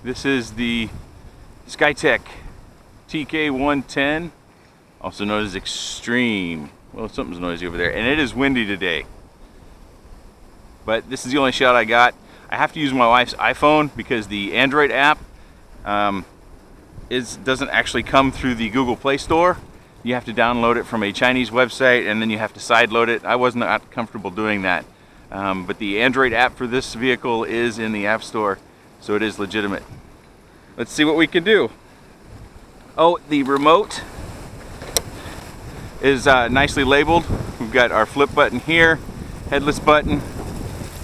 This is the Skytech TK110, also known as Extreme. Well, something's noisy over there, and it is windy today. But this is the only shot I got. I have to use my wife's iPhone because the Android app doesn't actually come through the Google Play Store. You have to download it from a Chinese website and then you have to sideload it. I was not comfortable doing that. But the Android app for this vehicle is in the App Store, so it is legitimate. Let's see what we can do. Oh, the remote is nicely labeled. We've got our flip button here, headless button,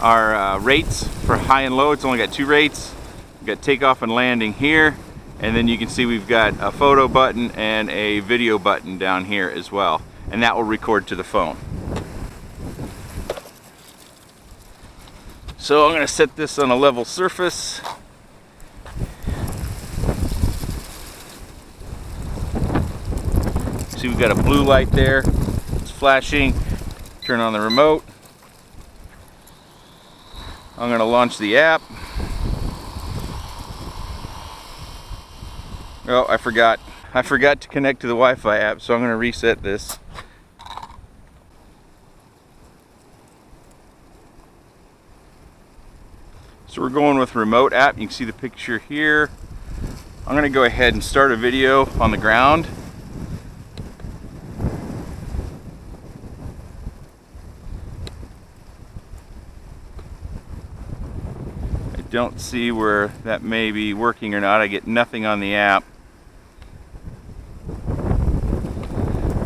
our rates for high and low. It's only got 2 rates. We've got takeoff and landing here, and then you can see we've got a photo button and a video button down here as well, and that will record to the phone. So I'm going to set this on a level surface. See, we've got a blue light there. It's flashing. Turn on the remote. I'm going to launch the app. Oh, I forgot. I forgot to connect to the Wi-Fi app, so I'm going to reset this. So we're going with remote app. You can see the picture here. I'm going to go ahead and start a video on the ground. I don't see where that may be working or not. I get nothing on the app.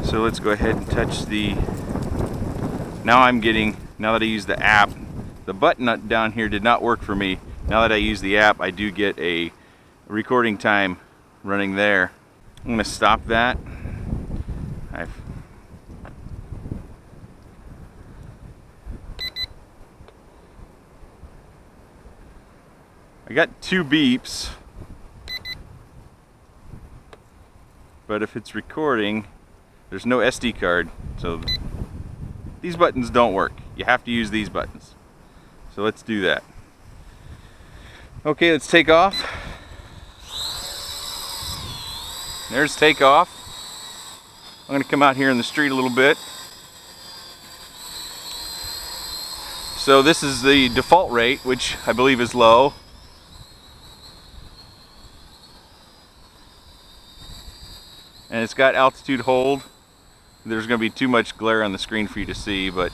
So let's go ahead and touch the... now that I use the app, the button down here did not work for me. Now that I use the app, I do get a recording time running there. I'm going to stop that. I got 2 beeps, but if it's recording, there's no SD card, so these buttons don't work. You have to use these buttons. So let's do that. Okay, let's take off. There's takeoff. I'm going to come out here in the street a little bit. So this is the default rate, which I believe is low. And it's got altitude hold. There's going to be too much glare on the screen for you to see, but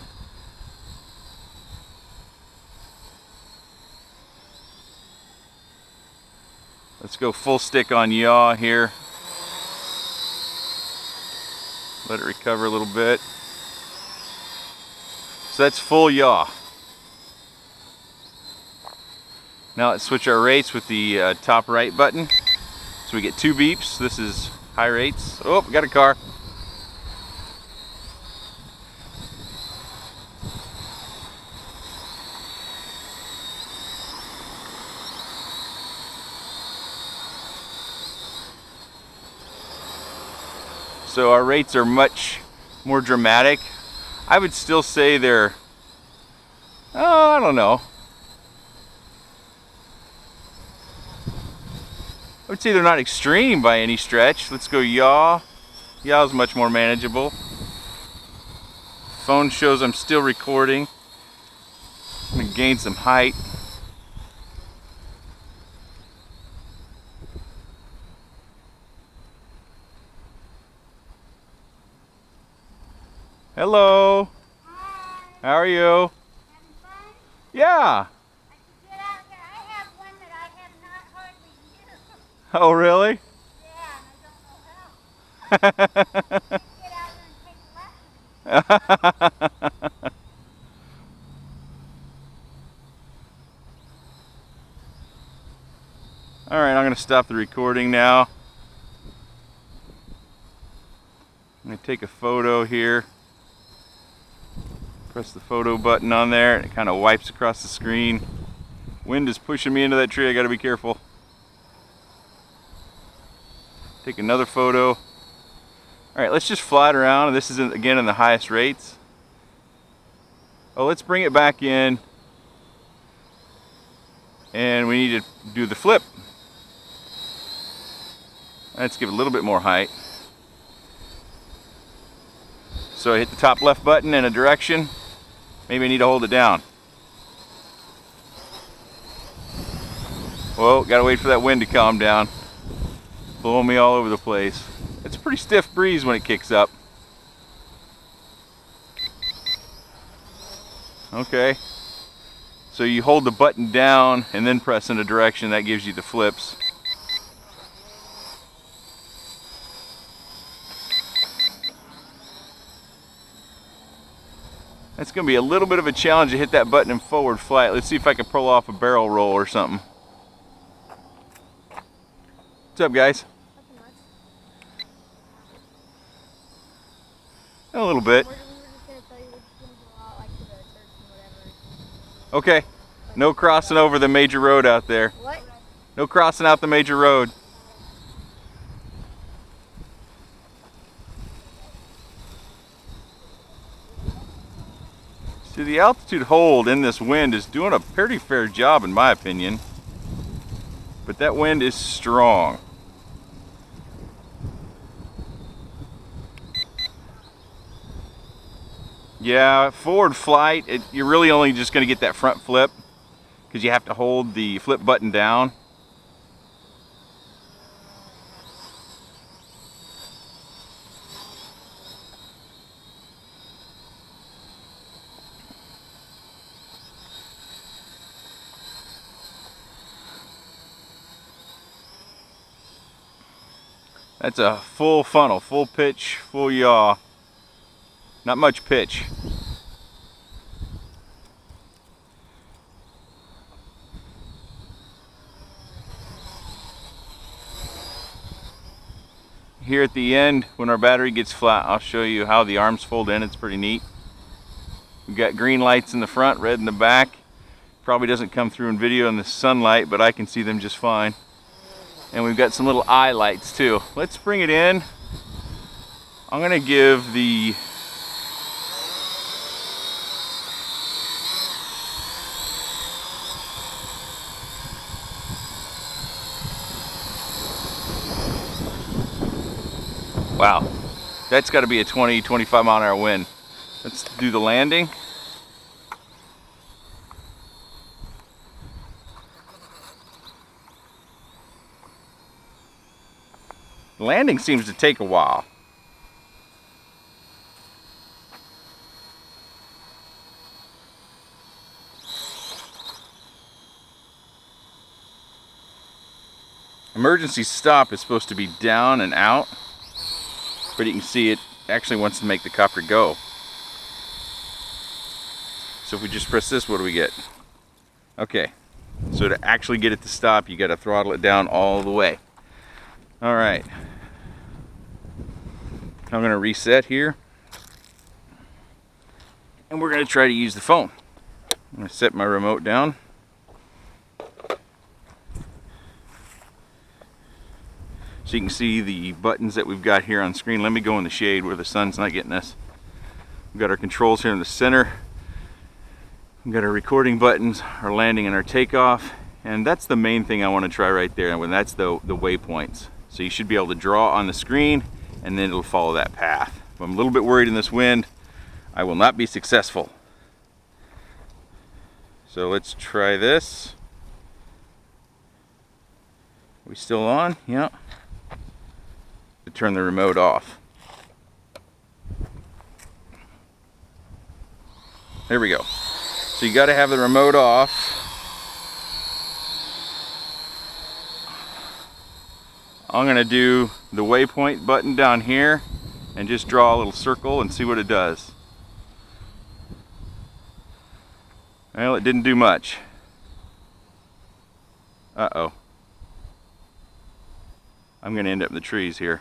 let's go full stick on yaw here. Let it recover a little bit. So that's full yaw. Now let's switch our rates with the top right button. So we get 2 beeps. This is high rates. Oh, we got a car. So our rates are much more dramatic. I would still say they're, oh, I don't know. I would say they're not extreme by any stretch. Let's go yaw. Yaw is much more manageable. Phone shows I'm still recording. I'm going to gain some height. Hello. Hi. How are you? Having fun? Yeah. I should get out there. I have one that I have not hardly used. Oh, really? Yeah, and I don't know how. I should get out there and take lessons. All right, I'm going to stop the recording now. I'm going to take a photo here. Press the photo button on there and it kind of wipes across the screen. Wind is pushing me into that tree. I got to be careful. Take another photo. All right, let's just fly it around. This is again in the highest rates. Oh, let's bring it back in. And we need to do the flip. Let's give it a little bit more height. So I hit the top left button in a direction. Maybe I need to hold it down. Whoa, gotta wait for that wind to calm down. Blowing me all over the place. It's a pretty stiff breeze when it kicks up. Okay. So you hold the button down and then press in a direction, that gives you the flips. It's going to be a little bit of a challenge to hit that button in forward flight. Let's see if I can pull off a barrel roll or something. What's up, guys? A little bit. Okay. No crossing over the major road out there. What? No crossing out the major road. See, the altitude hold in this wind is doing a pretty fair job in my opinion. But that wind is strong. Yeah, forward flight, you're really only just going to get that front flip because you have to hold the flip button down. That's a full funnel, full pitch, full yaw. Not much pitch. Here at the end, when our battery gets flat, I'll show you how the arms fold in. It's pretty neat. We've got green lights in the front, red in the back. Probably doesn't come through in video in the sunlight, but I can see them just fine. And we've got some little eye lights too. Let's bring it in. I'm gonna give the wow, that's got to be a 20-25 mile an hour wind. Let's do the landing. The landing seems to take a while. Emergency stop is supposed to be down and out, but you can see it actually wants to make the copter go. So if we just press this, what do we get? Okay, so to actually get it to stop, you got to throttle it down all the way. All right, I'm going to reset here, and we're going to try to use the phone. I'm going to set my remote down. So you can see the buttons that we've got here on screen. Let me go in the shade where the sun's not getting us. We've got our controls here in the center. We've got our recording buttons, our landing and our takeoff. And that's the main thing I want to try right there, and that's the waypoints. So you should be able to draw on the screen and then it'll follow that path. If I'm a little bit worried in this wind, I will not be successful. So let's try this. Are we still on? Yeah. To turn the remote off. There we go. So you got to have the remote off. I'm going to do the waypoint button down here and just draw a little circle and see what it does. Well, it didn't do much. Uh-oh. I'm going to end up in the trees here.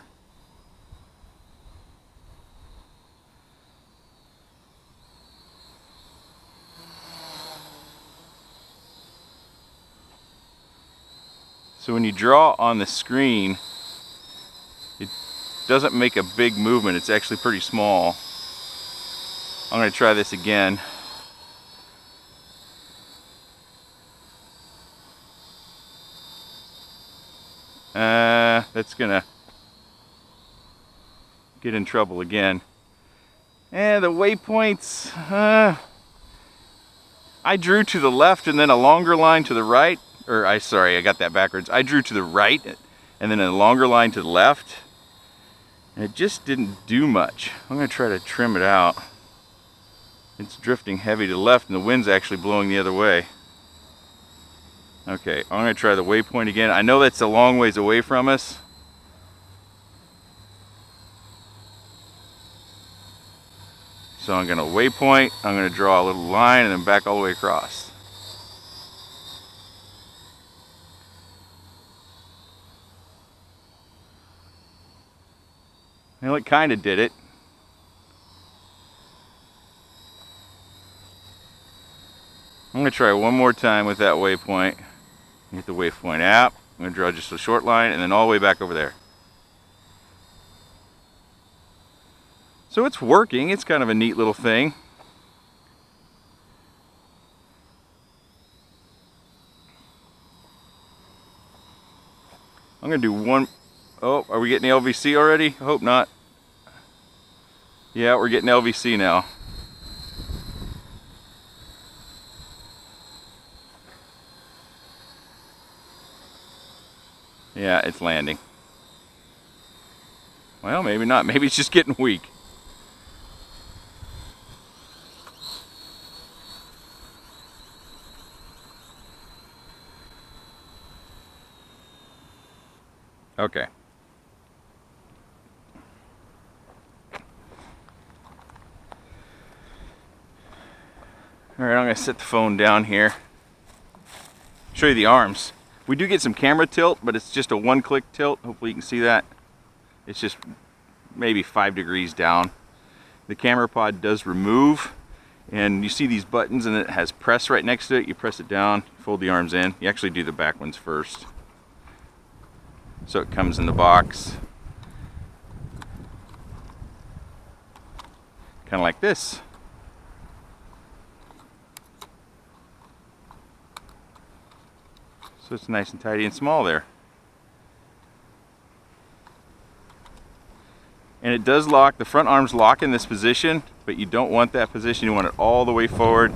So when you draw on the screen, it doesn't make a big movement. It's actually pretty small. I'm going to try this again. That's gonna get in trouble again. And the waypoints, I drew to the left and then a longer line to the right. Sorry, I got that backwards. I drew to the right and then a longer line to the left. And it just didn't do much. I'm gonna try to trim it out. It's drifting heavy to the left and the wind's actually blowing the other way. Okay, I'm gonna try the waypoint again. I know that's a long ways away from us. So I'm gonna waypoint, I'm gonna draw a little line and then back all the way across. Well, it kind of did it. I'm gonna try one more time with that waypoint. Hit the waypoint app. I'm gonna draw just a short line and then all the way back over there. So it's working. It's kind of a neat little thing. I'm gonna do one. Oh, are we getting LVC already? I hope not. Yeah, we're getting LVC now. Yeah, it's landing. Well, maybe not. Maybe it's just getting weak. Okay. All right, I'm gonna set the phone down here. Show you the arms. We do get some camera tilt, but it's just a one-click tilt. Hopefully you can see that. It's just maybe 5 degrees down. The camera pod does remove, and you see these buttons and it has press right next to it. You press it down, fold the arms in. You actually do the back ones first. So it comes in the box. Kind of like this. So it's nice and tidy and small there. And it does lock, the front arms lock in this position, but you don't want that position. You want it all the way forward,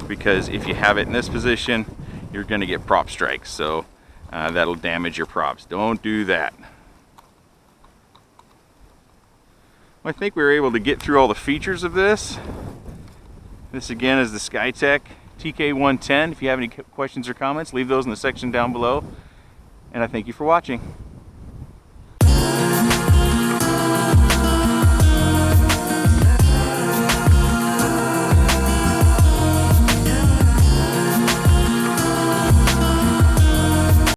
because if you have it in this position, you're gonna get prop strikes. So that'll damage your props. Don't do that. Well, I think we were able to get through all the features of this. This again is the Skytech TK110. If you have any questions or comments, leave those in the section down below. And I thank you for watching.